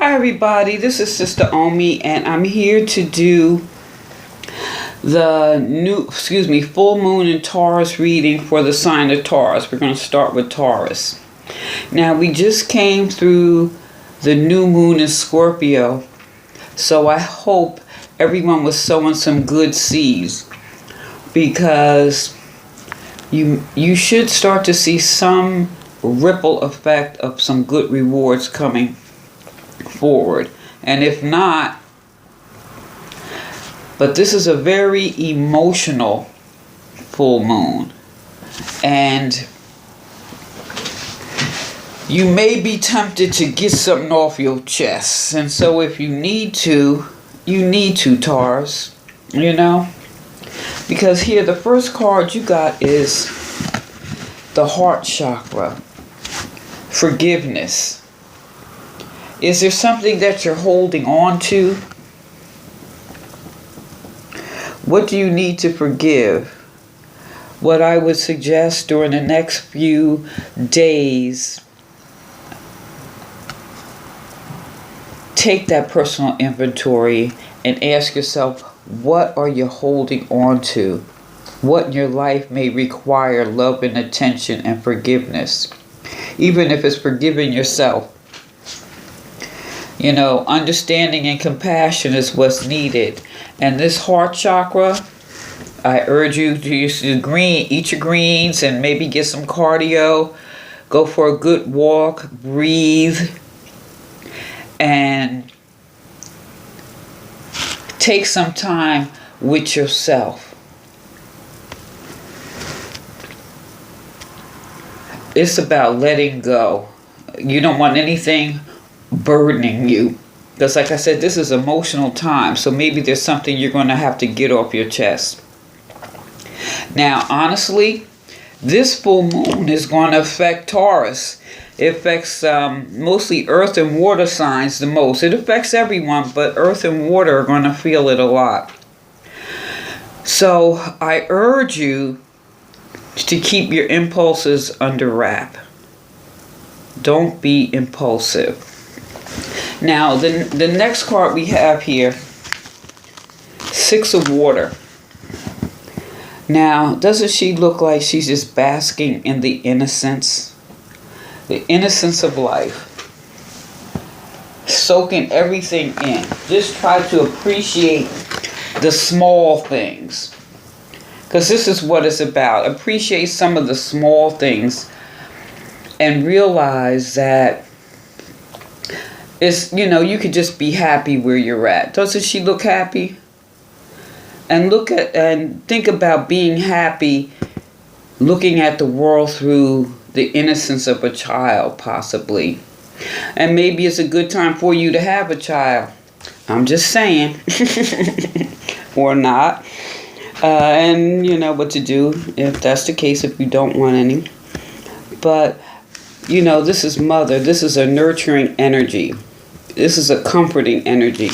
Hi everybody, this is Sister Omi and I'm here to do the full moon and Taurus reading for the sign of Taurus. We're going to start with Taurus. Now we just came through the new moon in Scorpio, so I hope everyone was sowing some good seeds, because you should start to see some ripple effect of some good rewards coming forward. And if not, but this is a very emotional full moon, and you may be tempted to get something off your chest. And so if you need to, Taurus, because here the first card you got is the heart chakra. Forgiveness. Is there something that you're holding on to? What do you need to forgive? What I would suggest during the next few days, take that personal inventory and ask yourself, what are you holding on to? What in your life may require love and attention and forgiveness? Even if it's forgiving yourself. Understanding and compassion is what's needed. And this heart chakra, I urge you to eat your greens and maybe get some cardio. Go for a good walk, breathe, and take some time with yourself. It's about letting go. You don't want anything burdening you, because like I said, this is emotional time, so maybe there's something you're going to have to get off your chest. Now honestly, this full moon is going to affect Taurus. It affects mostly earth and water signs the most. It affects everyone, but earth and water are going to feel it a lot. So I urge you to keep your impulses under wrap. Don't be impulsive. Now, the next card we have here, Six of Water. Now, doesn't she look like she's just basking in the innocence? The innocence of life. Soaking everything in. Just try to appreciate the small things. Because this is what it's about. Appreciate some of the small things and realize that it's, you could just be happy where you're at. Doesn't she look happy? And think about being happy, looking at the world through the innocence of a child, possibly. And maybe it's a good time for you to have a child. I'm just saying. Or not. And you know what to do if that's the case, if you don't want any. But, this is mother. This is a nurturing energy. This is a comforting energy.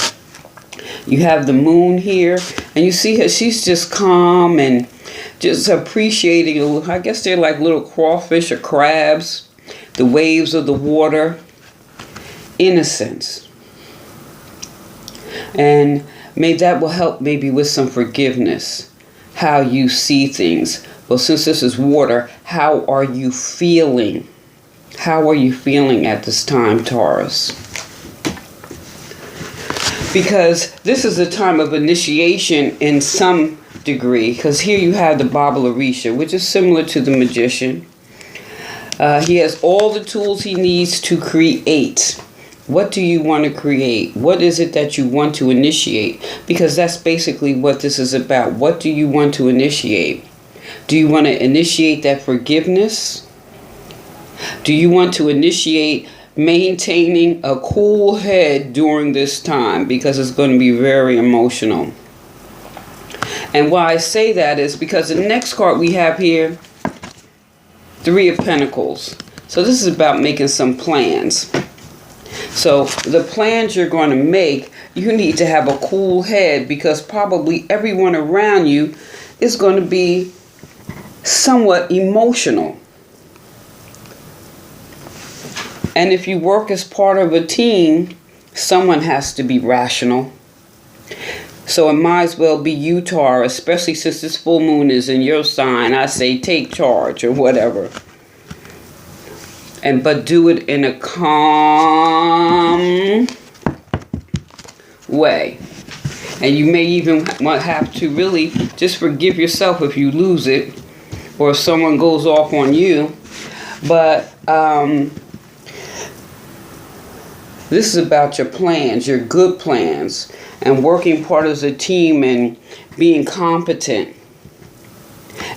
You have the moon here, and you see her, she's just calm and just appreciating, I guess they're like little crawfish or crabs, the waves of the water. Innocence. And maybe that will help maybe with some forgiveness. How you see things. Well, since this is water, how are you feeling? How are you feeling at this time, Taurus? Because this is a time of initiation in some degree. Because here you have the Baba Orisha, which is similar to the magician. He has all the tools he needs to create. What do you want to create? What is it that you want to initiate? Because that's basically what this is about. What do you want to initiate? Do you want to initiate that forgiveness? Do you want to initiate maintaining a cool head during this time? Because it's going to be very emotional. And why I say that is because the next card we have here, Three of Pentacles. So this is about making some plans. So the plans you're going to make, you need to have a cool head, because probably everyone around you is going to be somewhat emotional. And if you work as part of a team, someone has to be rational. So it might as well be you, Taurus, especially since this full moon is in your sign. I say take charge or whatever. But do it in a calm way. And you may even have to really just forgive yourself if you lose it or if someone goes off on you. But this is about your plans, your good plans, and working part as a team and being competent.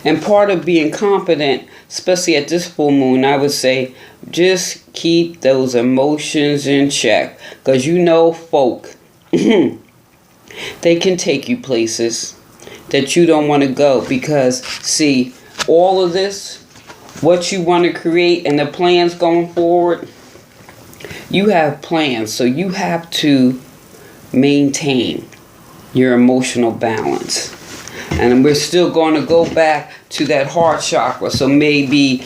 And part of being competent, especially at this full moon, I would say just keep those emotions in check. Because you know folk, they can take you places that you don't want to go. Because, see, all of this, what you want to create and the plans going forward, you have plans. So you have to maintain your emotional balance. And we're still going to go back to that heart chakra. So maybe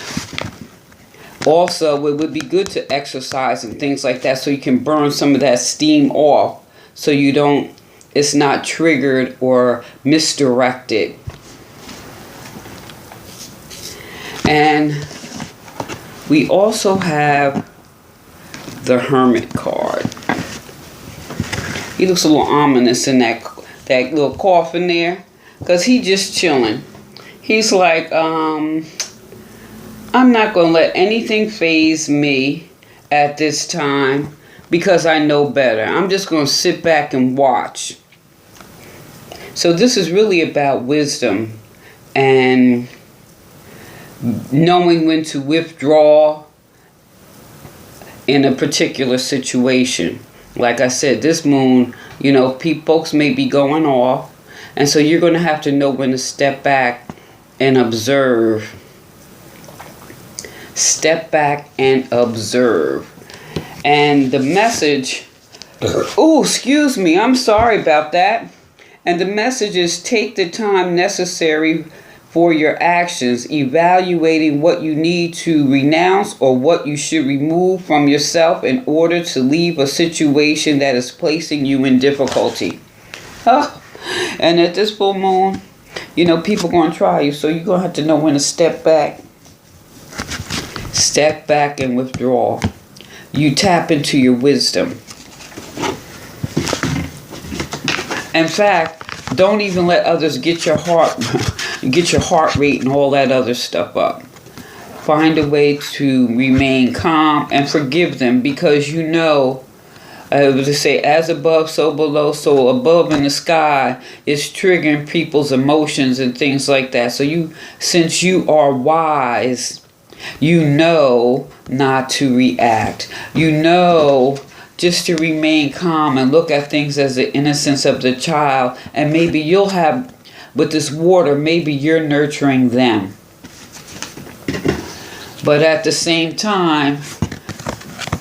also it would be good to exercise and things like that so you can burn some of that steam off so you don't, it's not triggered or misdirected. And we also have the Hermit card. He looks a little ominous in that little coffin there. Because he just chilling. He's like, I'm not going to let anything faze me at this time because I know better. I'm just going to sit back and watch. So this is really about wisdom and knowing when to withdraw in a particular situation. Like I said, this moon, you know, folks may be going off. And so you're going to have to know when to step back and observe. Step back and observe. And the message, oh, excuse me, I'm sorry about that. And the message is take the time necessary for your actions, evaluating what you need to renounce or what you should remove from yourself in order to leave a situation that is placing you in difficulty. Oh. And at this full moon, you know, people are going to try you. So you're going to have to know when to step back. Step back and withdraw. You tap into your wisdom. In fact, don't even let others get your heart rate and all that other stuff up. Find a way to remain calm and forgive them because you know, I was to say, as above, so below. So above in the sky is triggering people's emotions and things like that. So since you are wise, you know not to react. You know just to remain calm and look at things as the innocence of the child. And maybe you'll have, with this water, maybe you're nurturing them. But at the same time,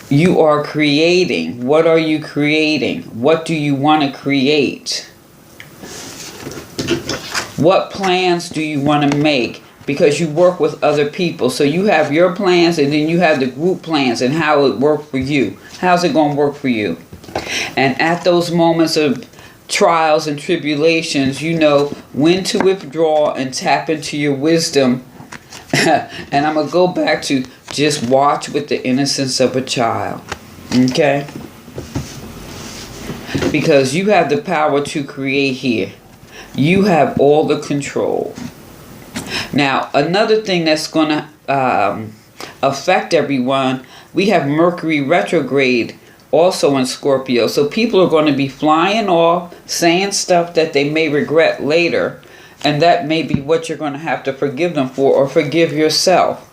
you are creating. What are you creating? What do you want to create? What plans do you want to make? Because you work with other people. So you have your plans and then you have the group plans and how it worked for you. How's it going to work for you? And at those moments of trials and tribulations, you know when to withdraw and tap into your wisdom. And I'm going to go back to just watch with the innocence of a child. Okay? Because you have the power to create here. You have all the control. Now, another thing that's going to affect everyone, we have Mercury retrograde also in Scorpio. So people are going to be flying off, saying stuff that they may regret later. And that may be what you're going to have to forgive them for or forgive yourself.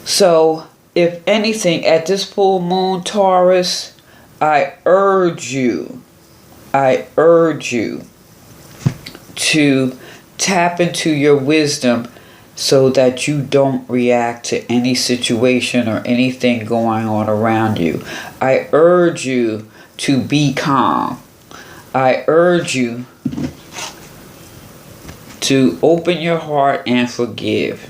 So, if anything, at this full moon, Taurus, I urge you to tap into your wisdom so that you don't react to any situation or anything going on around you. I urge you to be calm. I urge you to open your heart and forgive.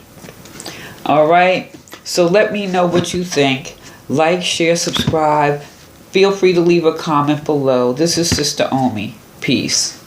All right? So let me know what you think. Like, share, subscribe. feel free to leave a comment below. This is Sister Omi. Peace.